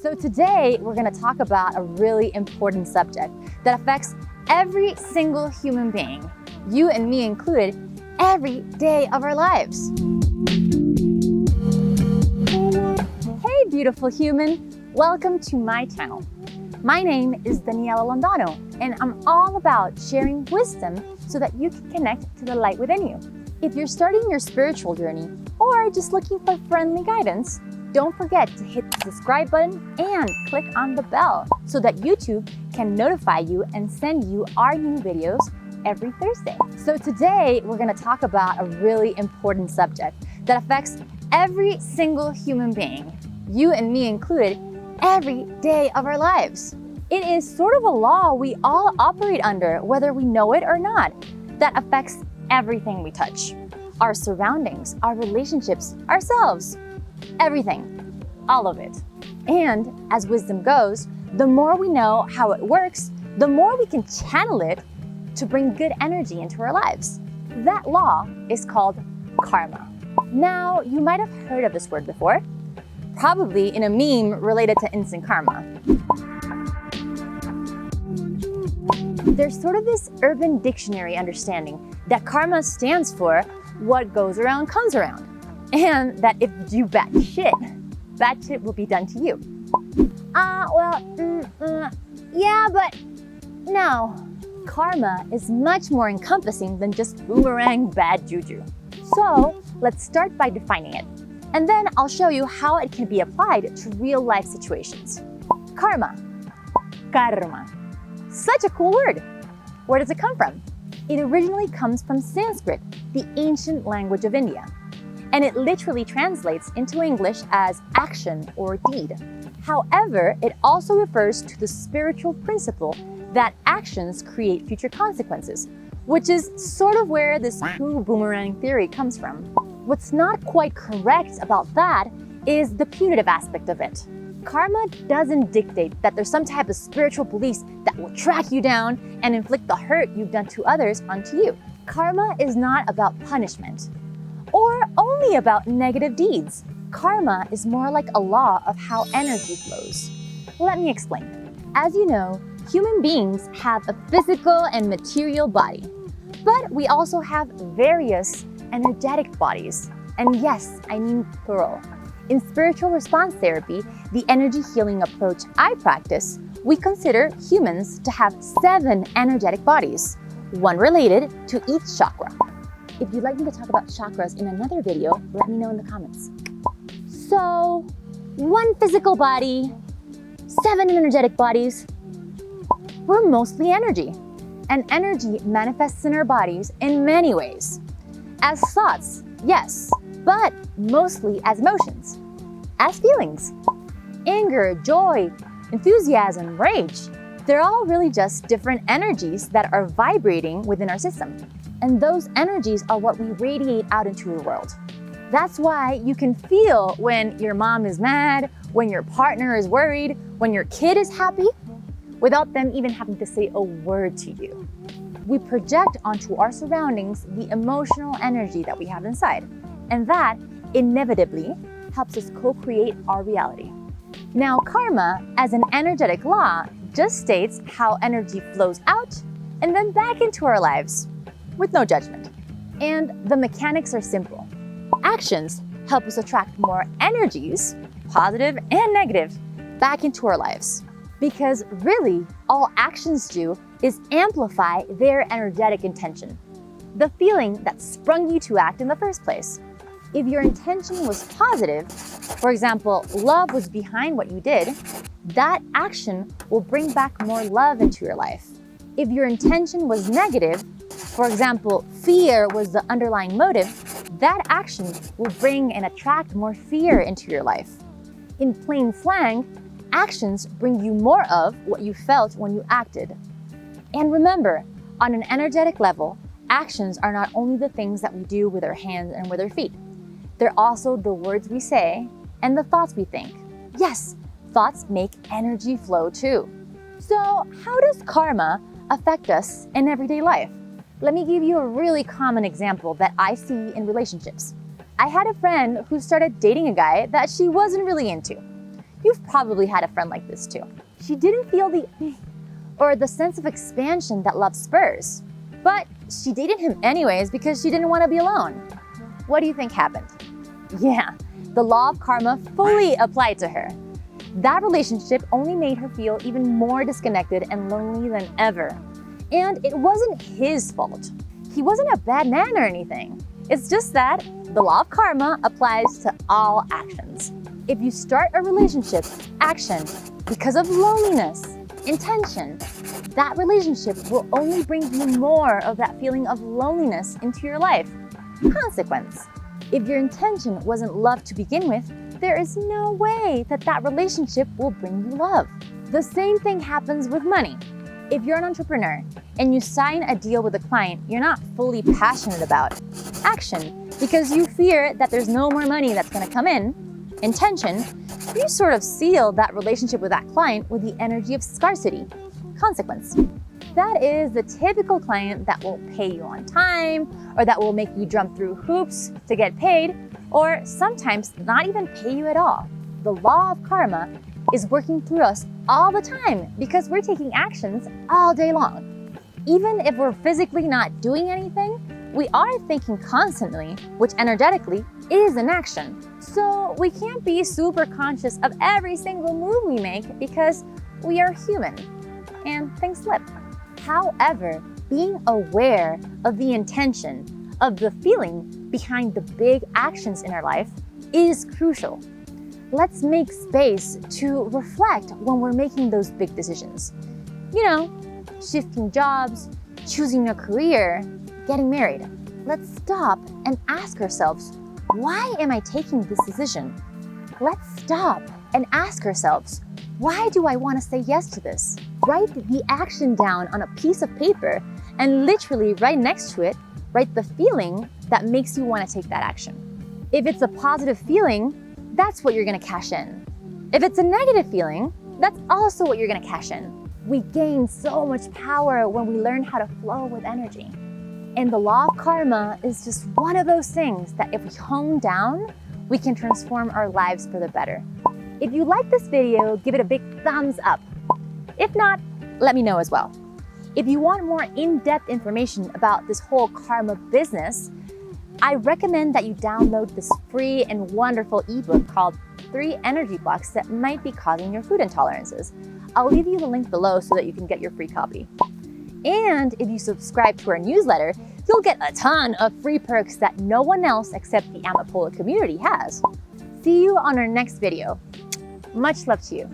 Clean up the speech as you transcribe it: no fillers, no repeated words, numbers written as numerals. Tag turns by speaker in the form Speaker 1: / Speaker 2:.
Speaker 1: So today we're going to talk about a really important subject that affects every single human being, you and me included, every day of our lives. Hey beautiful human, welcome to my channel. My name is Daniela Londano and I'm all about sharing wisdom so that you can connect to the light within you. If you're starting your spiritual journey or just looking for friendly guidance, don't forget to hit the subscribe button and click on the bell so that YouTube can notify you and send you our new videos every Thursday. So today we're going to talk about a really important subject that affects every single human being, you and me included, every day of our lives. It is sort of a law we all operate under, whether we know it or not, that affects everything we touch. Our surroundings, our relationships, ourselves. Everything, all of it. And as wisdom goes, the more we know how it works, the more we can channel it to bring good energy into our lives. That law is called karma. Now, you might have heard of this word before, probably in a meme related to instant karma. There's sort of this urban dictionary understanding that karma stands for what goes around comes around. And that if you do bad shit will be done to you. Yeah, but no. Karma is much more encompassing than just boomerang bad juju. So let's start by defining it. And then I'll show you how it can be applied to real life situations. Karma. Karma. Such a cool word. Where does it come from? It originally comes from Sanskrit, the ancient language of India. And it literally translates into English as action or deed. However, it also refers to the spiritual principle that actions create future consequences, which is sort of where this cool boomerang theory comes from. What's not quite correct about that is the punitive aspect of it. Karma doesn't dictate that there's some type of spiritual police that will track you down and inflict the hurt you've done to others onto you. Karma is not about punishment or only about negative deeds. Karma is more like a law of how energy flows. Let me explain. As you know, human beings have a physical and material body, but we also have various energetic bodies. And yes, I mean plural. In spiritual response therapy, the energy healing approach I practice, we consider humans to have 7 energetic bodies, one related to each chakra. If you'd like me to talk about chakras in another video, let me know in the comments. So, 1 physical body, 7 energetic bodies. We're mostly energy. And energy manifests in our bodies in many ways. As thoughts, yes, but mostly as emotions, as feelings. Anger, joy, enthusiasm, rage. They're all really just different energies that are vibrating within our system. And those energies are what we radiate out into the world. That's why you can feel when your mom is mad, when your partner is worried, when your kid is happy, without them even having to say a word to you. We project onto our surroundings the emotional energy that we have inside, and that inevitably helps us co-create our reality. Now, karma, as an energetic law, just states how energy flows out and then back into our lives, with no judgment. And the mechanics are simple. Actions help us attract more energies, positive and negative, back into our lives. Because really, all actions do is amplify their energetic intention, the feeling that sprung you to act in the first place. If your intention was positive, for example, love was behind what you did, that action will bring back more love into your life. If your intention was negative, for example, fear was the underlying motive, that action will bring and attract more fear into your life. In plain slang, actions bring you more of what you felt when you acted. And remember, on an energetic level, actions are not only the things that we do with our hands and with our feet. They're also the words we say and the thoughts we think. Yes, thoughts make energy flow too. So how does karma affect us in everyday life? Let me give you a really common example that I see in relationships. I had a friend who started dating a guy that she wasn't really into. You've probably had a friend like this too. She didn't feel the sense of expansion that love spurs, but she dated him anyways because she didn't want to be alone. What do you think happened? Yeah, the law of karma fully applied to her. That relationship only made her feel even more disconnected and lonely than ever. And it wasn't his fault. He wasn't a bad man or anything. It's just that the law of karma applies to all actions. If you start a relationship, action, because of loneliness, intention, that relationship will only bring you more of that feeling of loneliness into your life. Consequence. If your intention wasn't love to begin with, there is no way that that relationship will bring you love. The same thing happens with money. If you're an entrepreneur and you sign a deal with a client you're not fully passionate about, action, because you fear that there's no more money that's going to come in, intention, you sort of seal that relationship with that client with the energy of scarcity. Consequence. That is the typical client that won't pay you on time, or that will make you jump through hoops to get paid, or sometimes not even pay you at all. The law of karma is working through us all the time because we're taking actions all day long. Even if we're physically not doing anything, we are thinking constantly, which energetically is an action. So we can't be super conscious of every single move we make because we are human and things slip. However, being aware of the intention, of the feeling behind the big actions in our life is crucial. Let's make space to reflect when we're making those big decisions. You know, shifting jobs, choosing a career, getting married. Let's stop and ask ourselves, why am I taking this decision? Let's stop and ask ourselves, why do I want to say yes to this? Write the action down on a piece of paper and literally right next to it, write the feeling that makes you want to take that action. If it's a positive feeling, that's what you're going to cash in. If it's a negative feeling, that's also what you're going to cash in. We gain so much power when we learn how to flow with energy. And the law of karma is just one of those things that if we hone down, we can transform our lives for the better. If you like this video, give it a big thumbs up. If not, let me know as well. If you want more in-depth information about this whole karma business, I recommend that you download this free and wonderful ebook called 3 Energy Blocks That Might Be Causing Your Food Intolerances. I'll leave you the link below so that you can get your free copy. And if you subscribe to our newsletter, you'll get a ton of free perks that no one else except the Amapola community has. See you on our next video. Much love to you.